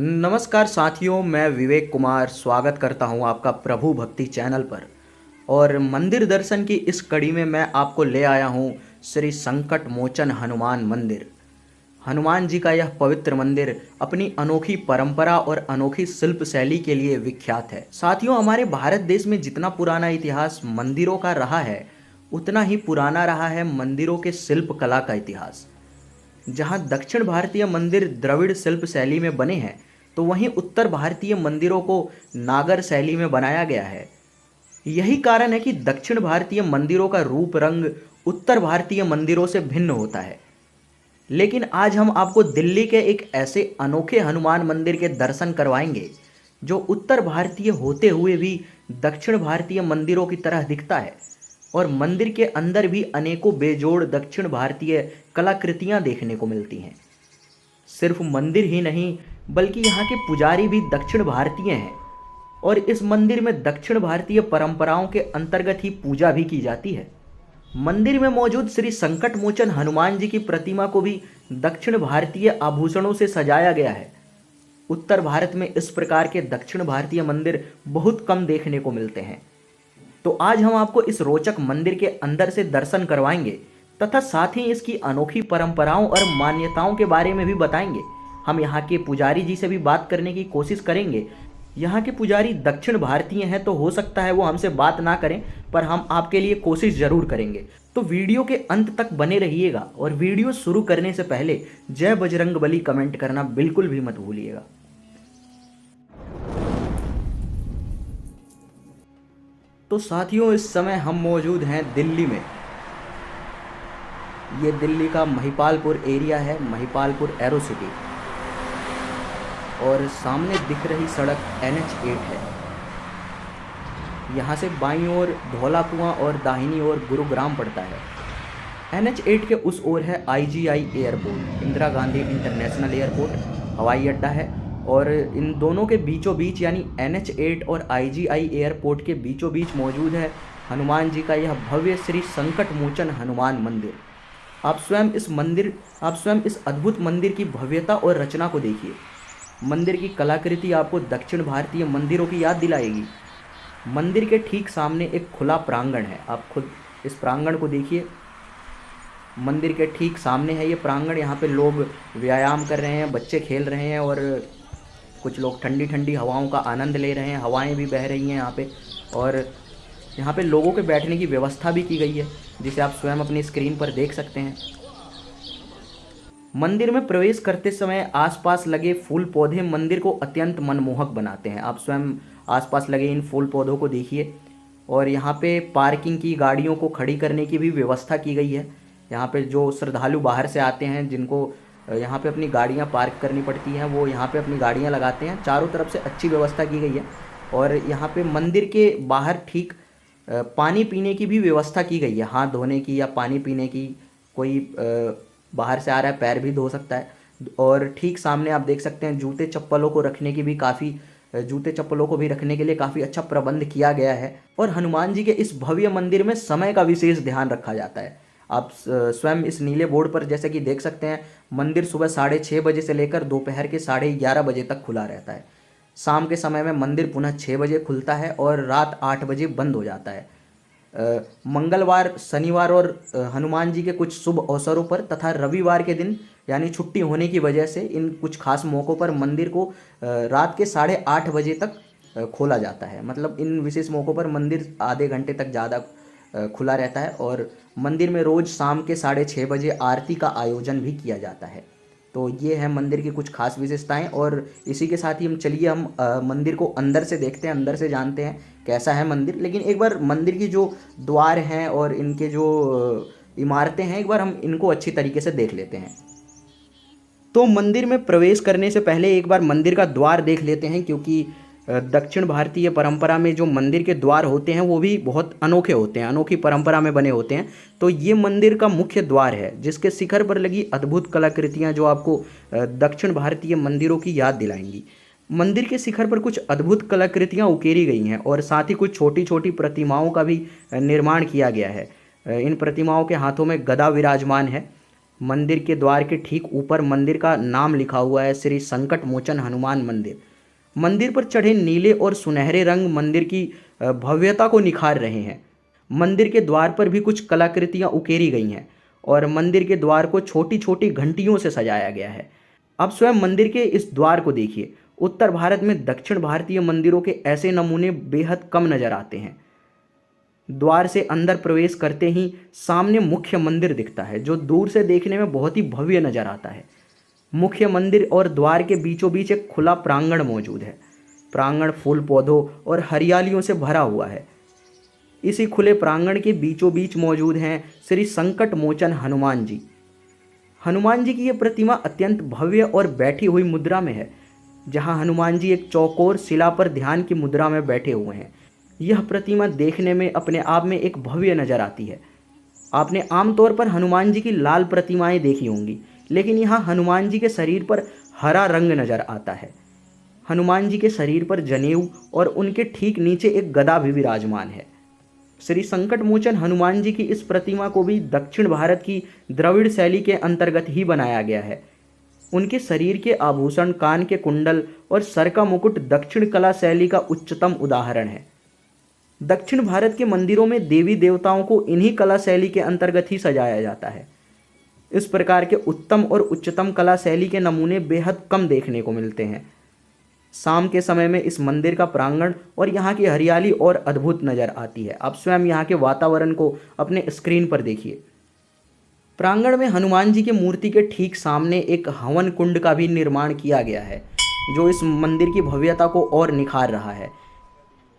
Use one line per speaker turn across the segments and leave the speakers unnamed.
नमस्कार साथियों, मैं विवेक कुमार स्वागत करता हूं आपका प्रभु भक्ति चैनल पर। और मंदिर दर्शन की इस कड़ी में मैं आपको ले आया हूं श्री संकट मोचन हनुमान मंदिर। हनुमान जी का यह पवित्र मंदिर अपनी अनोखी परंपरा और अनोखी शिल्प शैली के लिए विख्यात है। साथियों, हमारे भारत देश में जितना पुराना इतिहास मंदिरों का रहा है, उतना ही पुराना रहा है मंदिरों के शिल्प कला का इतिहास। जहां दक्षिण भारतीय मंदिर द्रविड़ शिल्प शैली में बने हैं, तो वहीं उत्तर भारतीय मंदिरों को नागर शैली में बनाया गया है। यही कारण है कि दक्षिण भारतीय मंदिरों का रूप रंग उत्तर भारतीय मंदिरों से भिन्न होता है। लेकिन आज हम आपको दिल्ली के एक ऐसे अनोखे हनुमान मंदिर के दर्शन करवाएंगे जो उत्तर भारतीय होते हुए भी दक्षिण भारतीय मंदिरों की तरह दिखता है। और मंदिर के अंदर भी अनेकों बेजोड़ दक्षिण भारतीय कलाकृतियां देखने को मिलती हैं। सिर्फ मंदिर ही नहीं, बल्कि यहाँ के पुजारी भी दक्षिण भारतीय हैं। और इस मंदिर में दक्षिण भारतीय परंपराओं के अंतर्गत ही पूजा भी की जाती है। मंदिर में मौजूद श्री संकट मोचन हनुमान जी की प्रतिमा को भी दक्षिण भारतीय आभूषणों से सजाया गया है। उत्तर भारत में इस प्रकार के दक्षिण भारतीय मंदिर बहुत कम देखने को मिलते हैं। तो आज हम आपको इस रोचक मंदिर के अंदर से दर्शन करवाएंगे तथा साथ ही इसकी अनोखी परंपराओं और मान्यताओं के बारे में भी बताएंगे। हम यहाँ के पुजारी जी से भी बात करने की कोशिश करेंगे। यहाँ के पुजारी दक्षिण भारतीय हैं, तो हो सकता है वो हमसे बात ना करें, पर हम आपके लिए कोशिश जरूर करेंगे। तो वीडियो के अंत तक बने रहिएगा। और वीडियो शुरू करने से पहले जय बजरंगबली कमेंट करना बिल्कुल भी मत भूलिएगा। तो साथियों, इस समय हम मौजूद हैं दिल्ली में। ये दिल्ली का महिपालपुर एरिया है, महिपालपुर एरो सिटी। और सामने दिख रही सड़क NH8 है। यहाँ से बाईं ओर धौला कुआं और दाहिनी ओर गुरुग्राम पड़ता है। NH8 के उस ओर है IGI airport, Indira Gandhi international airport, हवाई अड्डा है। और इन दोनों के बीचों बीच, यानी NH8 और IGI एयरपोर्ट के बीचों बीच मौजूद है हनुमान जी का यह भव्य श्री संकट मोचन हनुमान मंदिर। आप स्वयं इस अद्भुत मंदिर की भव्यता और रचना को देखिए। मंदिर की कलाकृति आपको दक्षिण भारतीय मंदिरों की याद दिलाएगी। मंदिर के ठीक सामने एक खुला प्रांगण है, आप खुद इस प्रांगण को देखिए। मंदिर के ठीक सामने है ये प्रांगण। यहाँ पे लोग व्यायाम कर रहे हैं, बच्चे खेल रहे हैं और कुछ लोग ठंडी ठंडी हवाओं का आनंद ले रहे हैं। हवाएं भी बह रही हैं यहाँ पे। और यहाँ पे लोगों के बैठने की व्यवस्था भी की गई है, जिसे आप स्वयं अपनी स्क्रीन पर देख सकते हैं। मंदिर में प्रवेश करते समय आसपास लगे फूल पौधे मंदिर को अत्यंत मनमोहक बनाते हैं। आप स्वयं आसपास लगे इन फूल पौधों को देखिए। और यहाँ पे पार्किंग की, गाड़ियों को खड़ी करने की भी व्यवस्था की गई है। यहाँ पे जो श्रद्धालु बाहर से आते हैं, जिनको यहाँ पे अपनी गाड़ियाँ पार्क करनी पड़ती हैं, वो यहाँ पे अपनी गाड़ियाँ लगाते हैं। चारों तरफ से अच्छी व्यवस्था की गई है। और यहाँ पे मंदिर के बाहर ठीक पानी पीने की भी व्यवस्था की गई है, हाथ धोने की या पानी पीने की। कोई बाहर से आ रहा है, पैर भी धो सकता है। और ठीक सामने आप देख सकते हैं जूते चप्पलों को रखने की भी जूते चप्पलों को भी रखने के लिए काफ़ी अच्छा प्रबंध किया गया है। और हनुमान जी के इस भव्य मंदिर में समय का विशेष ध्यान रखा जाता है। आप स्वयं इस नीले बोर्ड पर जैसे कि देख सकते हैं, मंदिर सुबह 6:30 बजे से लेकर दोपहर के 11:30 बजे तक खुला रहता है। शाम के समय में मंदिर पुनः 6 बजे खुलता है और रात 8 बजे बंद हो जाता है। मंगलवार, शनिवार और हनुमान जी के कुछ शुभ अवसरों पर तथा रविवार के दिन, यानी छुट्टी होने की वजह से, इन कुछ खास मौक़ों पर मंदिर को रात के 8:30 बजे तक खोला जाता है। मतलब इन विशेष मौक़ों पर मंदिर आधे घंटे तक ज़्यादा खुला रहता है। और मंदिर में रोज़ शाम के 6:30 बजे आरती का आयोजन भी किया जाता है। तो ये है मंदिर की कुछ खास विशेषताएं। और इसी के साथ ही हम मंदिर को अंदर से देखते हैं, अंदर से जानते हैं कैसा है मंदिर। लेकिन एक बार मंदिर की जो द्वार हैं और इनके जो इमारतें हैं, एक बार हम इनको अच्छी तरीके से देख लेते हैं। तो मंदिर में प्रवेश करने से पहले एक बार मंदिर का द्वार देख लेते हैं, क्योंकि दक्षिण भारतीय परंपरा में जो मंदिर के द्वार होते हैं वो भी बहुत अनोखे होते हैं, अनोखी परंपरा में बने होते हैं। तो ये मंदिर का मुख्य द्वार है, जिसके शिखर पर लगी अद्भुत कलाकृतियाँ जो आपको दक्षिण भारतीय मंदिरों की याद दिलाएंगी। मंदिर के शिखर पर कुछ अद्भुत कलाकृतियाँ उकेरी गई हैं और साथ ही कुछ छोटी छोटी प्रतिमाओं का भी निर्माण किया गया है। इन प्रतिमाओं के हाथों में गदा विराजमान है। मंदिर के द्वार के ठीक ऊपर मंदिर का नाम लिखा हुआ है, श्री संकट मोचन हनुमान मंदिर। मंदिर पर चढ़े नीले और सुनहरे रंग मंदिर की भव्यता को निखार रहे हैं। मंदिर के द्वार पर भी कुछ कलाकृतियां उकेरी गई हैं और मंदिर के द्वार को छोटी छोटी घंटियों से सजाया गया है। अब स्वयं मंदिर के इस द्वार को देखिए। उत्तर भारत में दक्षिण भारतीय मंदिरों के ऐसे नमूने बेहद कम नजर आते हैं। द्वार से अंदर प्रवेश करते ही सामने मुख्य मंदिर दिखता है, जो दूर से देखने में बहुत ही भव्य नजर आता है। मुख्य मंदिर और द्वार के बीचों बीच एक खुला प्रांगण मौजूद है। प्रांगण फूल पौधों और हरियालियों से भरा हुआ है। इसी खुले प्रांगण के बीचों बीच मौजूद हैं श्री संकट मोचन हनुमान जी। हनुमान जी की यह प्रतिमा अत्यंत भव्य और बैठी हुई मुद्रा में है, जहां हनुमान जी एक चौकोर शिला पर ध्यान की मुद्रा में बैठे हुए हैं। यह प्रतिमा देखने में अपने आप में एक भव्य नजर आती है। आपने आमतौर पर हनुमान जी की लाल प्रतिमाएं देखी होंगी, लेकिन यहाँ हनुमान जी के शरीर पर हरा रंग नजर आता है। हनुमान जी के शरीर पर जनेऊ और उनके ठीक नीचे एक गदा भी विराजमान है। श्री संकट मोचन हनुमान जी की इस प्रतिमा को भी दक्षिण भारत की द्रविड़ शैली के अंतर्गत ही बनाया गया है। उनके शरीर के आभूषण, कान के कुंडल और सर का मुकुट दक्षिण कला शैली का उच्चतम उदाहरण है। दक्षिण भारत के मंदिरों में देवी देवताओं को इन्हीं कला शैली के अंतर्गत ही सजाया जाता है। इस प्रकार के उत्तम और उच्चतम कला शैली के नमूने बेहद कम देखने को मिलते हैं। शाम के समय में इस मंदिर का प्रांगण और यहाँ की हरियाली और अद्भुत नज़र आती है। आप स्वयं यहाँ के वातावरण को अपने स्क्रीन पर देखिए। प्रांगण में हनुमान जी की मूर्ति के ठीक सामने एक हवन कुंड का भी निर्माण किया गया है, जो इस मंदिर की भव्यता को और निखार रहा है।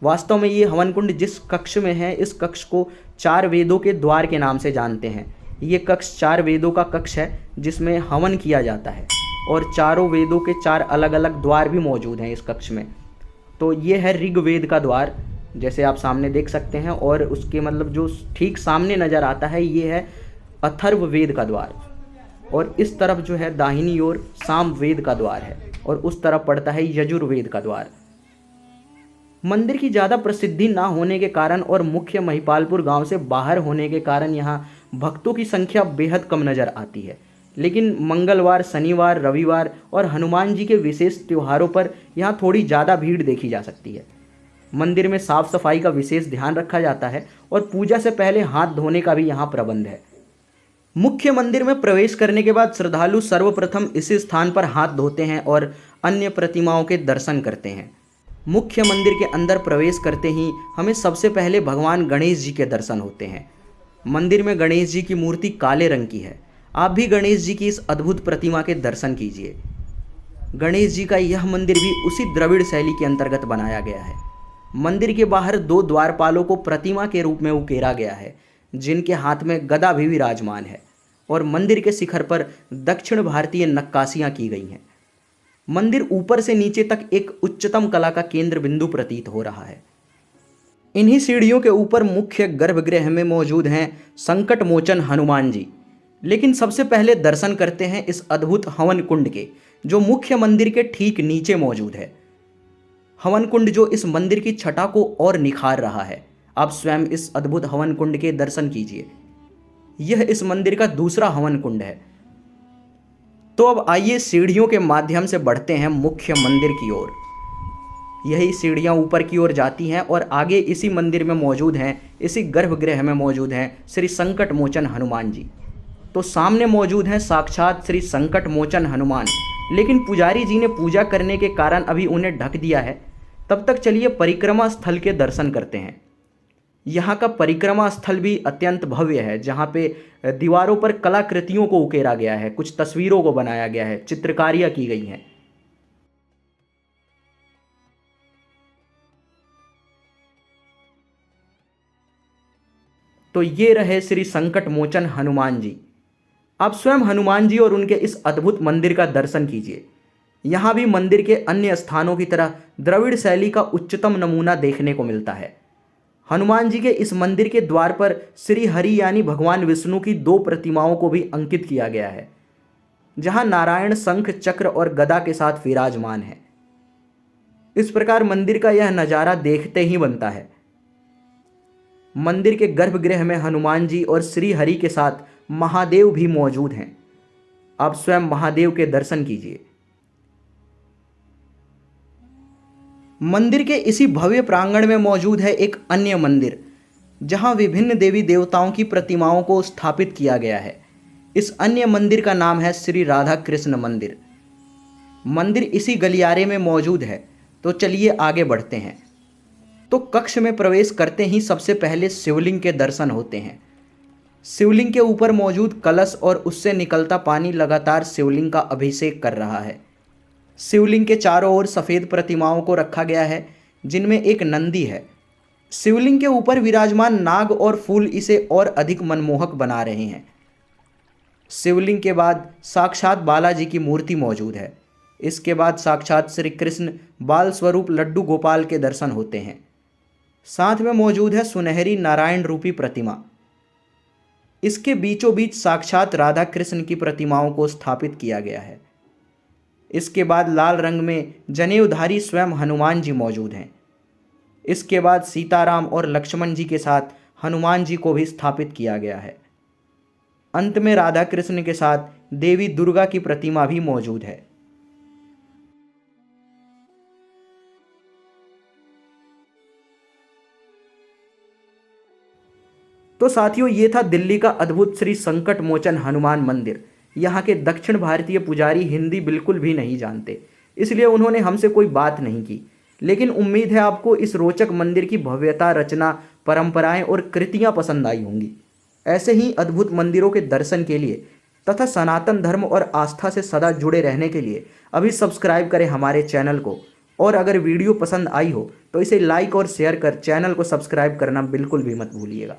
वास्तव में ये हवन कुंड जिस कक्ष में है, इस कक्ष को 4 वेदों के द्वार के नाम से जानते हैं। ये कक्ष 4 वेदों का कक्ष है, जिसमें हवन किया जाता है और चारों वेदों के 4 अलग अलग द्वार भी मौजूद हैं इस कक्ष में। तो ये है ऋग्वेद का द्वार, जैसे आप सामने देख सकते हैं, और उसके मतलब जो ठीक सामने नज़र आता है ये है अथर्ववेद का द्वार, और इस तरफ जो है दाहिनी ओर सामवेद का द्वार है, और उस तरफ पड़ता है यजुर्वेद का द्वार। मंदिर की ज़्यादा प्रसिद्धि ना होने के कारण और मुख्य महिपालपुर गांव से बाहर होने के कारण यहाँ भक्तों की संख्या बेहद कम नज़र आती है। लेकिन मंगलवार, शनिवार, रविवार और हनुमान जी के विशेष त्योहारों पर यहाँ थोड़ी ज़्यादा भीड़ देखी जा सकती है। मंदिर में साफ सफाई का विशेष ध्यान रखा जाता है और पूजा से पहले हाथ धोने का भी यहाँ प्रबंध है। मुख्य मंदिर में प्रवेश करने के बाद श्रद्धालु सर्वप्रथम इसी स्थान पर हाथ धोते हैं और अन्य प्रतिमाओं के दर्शन करते हैं। मुख्य मंदिर के अंदर प्रवेश करते ही हमें सबसे पहले भगवान गणेश जी के दर्शन होते हैं। मंदिर में गणेश जी की मूर्ति काले रंग की है। आप भी गणेश जी की इस अद्भुत प्रतिमा के दर्शन कीजिए। गणेश जी का यह मंदिर भी उसी द्रविड़ शैली के अंतर्गत बनाया गया है। मंदिर के बाहर 2 द्वारपालों को प्रतिमा के रूप में उकेरा गया है, जिनके हाथ में गदा भी विराजमान है, और मंदिर के शिखर पर दक्षिण भारतीय नक्काशियां की गई हैं। मंदिर ऊपर से नीचे तक एक उच्चतम कला का केंद्र बिंदु प्रतीत हो रहा है। इन्हीं सीढ़ियों के ऊपर मुख्य गर्भगृह में मौजूद हैं संकट मोचन हनुमान जी। लेकिन सबसे पहले दर्शन करते हैं इस अद्भुत हवन कुंड के, जो मुख्य मंदिर के ठीक नीचे मौजूद है। हवन कुंड जो इस मंदिर की छटा को और निखार रहा है। आप स्वयं इस अद्भुत हवन कुंड के दर्शन कीजिए। यह इस मंदिर का दूसरा हवन कुंड है। तो अब आइए सीढ़ियों के माध्यम से बढ़ते हैं मुख्य मंदिर की ओर। यही सीढ़ियां ऊपर की ओर जाती हैं और आगे इसी मंदिर में मौजूद हैं, इसी गर्भगृह में मौजूद हैं श्री संकट मोचन हनुमान जी। तो सामने मौजूद हैं साक्षात श्री संकट मोचन हनुमान, लेकिन पुजारी जी ने पूजा करने के कारण अभी उन्हें ढक दिया है। तब तक चलिए परिक्रमा स्थल के दर्शन करते हैं। यहाँ का परिक्रमा स्थल भी अत्यंत भव्य है, जहाँ पे दीवारों पर कलाकृतियों को उकेरा गया है, कुछ तस्वीरों को बनाया गया है, चित्रकारियाँ की गई हैं। तो ये रहे श्री संकट मोचन हनुमान जी। आप स्वयं हनुमान जी और उनके इस अद्भुत मंदिर का दर्शन कीजिए। यहाँ भी मंदिर के अन्य स्थानों की तरह द्रविड़ शैली का उच्चतम नमूना देखने को मिलता है। हनुमान जी के इस मंदिर के द्वार पर श्री हरि यानी भगवान विष्णु की 2 प्रतिमाओं को भी अंकित किया गया है, जहां नारायण शंख, चक्र और गदा के साथ विराजमान है। इस प्रकार मंदिर का यह नज़ारा देखते ही बनता है। मंदिर के गर्भगृह में हनुमान जी और श्री हरि के साथ महादेव भी मौजूद हैं। आप स्वयं महादेव के दर्शन कीजिए। मंदिर के इसी भव्य प्रांगण में मौजूद है एक अन्य मंदिर, जहां विभिन्न देवी देवताओं की प्रतिमाओं को स्थापित किया गया है। इस अन्य मंदिर का नाम है श्री राधा कृष्ण मंदिर। मंदिर इसी गलियारे में मौजूद है। तो चलिए आगे बढ़ते हैं। तो कक्ष में प्रवेश करते ही सबसे पहले शिवलिंग के दर्शन होते हैं। शिवलिंग के ऊपर मौजूद कलश और उससे निकलता पानी लगातार शिवलिंग का अभिषेक कर रहा है। शिवलिंग के चारों ओर सफ़ेद प्रतिमाओं को रखा गया है, जिनमें एक नंदी है। शिवलिंग के ऊपर विराजमान नाग और फूल इसे और अधिक मनमोहक बना रहे हैं। शिवलिंग के बाद साक्षात बालाजी की मूर्ति मौजूद है। इसके बाद साक्षात श्री कृष्ण बाल स्वरूप लड्डू गोपाल के दर्शन होते हैं। साथ में मौजूद है सुनहरी नारायण रूपी प्रतिमा। इसके बीचों बीच साक्षात राधा कृष्ण की प्रतिमाओं को स्थापित किया गया है। इसके बाद लाल रंग में जनेऊधारी स्वयं हनुमान जी मौजूद हैं। इसके बाद सीताराम और लक्ष्मण जी के साथ हनुमान जी को भी स्थापित किया गया है। अंत में राधा कृष्ण के साथ देवी दुर्गा की प्रतिमा भी मौजूद है। तो साथियों, ये था दिल्ली का अद्भुत श्री संकट मोचन हनुमान मंदिर। यहाँ के दक्षिण भारतीय पुजारी हिंदी बिल्कुल भी नहीं जानते, इसलिए उन्होंने हमसे कोई बात नहीं की। लेकिन उम्मीद है आपको इस रोचक मंदिर की भव्यता, रचना, परंपराएं और कृतियां पसंद आई होंगी। ऐसे ही अद्भुत मंदिरों के दर्शन के लिए तथा सनातन धर्म और आस्था से सदा जुड़े रहने के लिए अभी सब्सक्राइब करें हमारे चैनल को। और अगर वीडियो पसंद आई हो तो इसे लाइक और शेयर कर चैनल को सब्सक्राइब करना बिल्कुल भी मत भूलिएगा।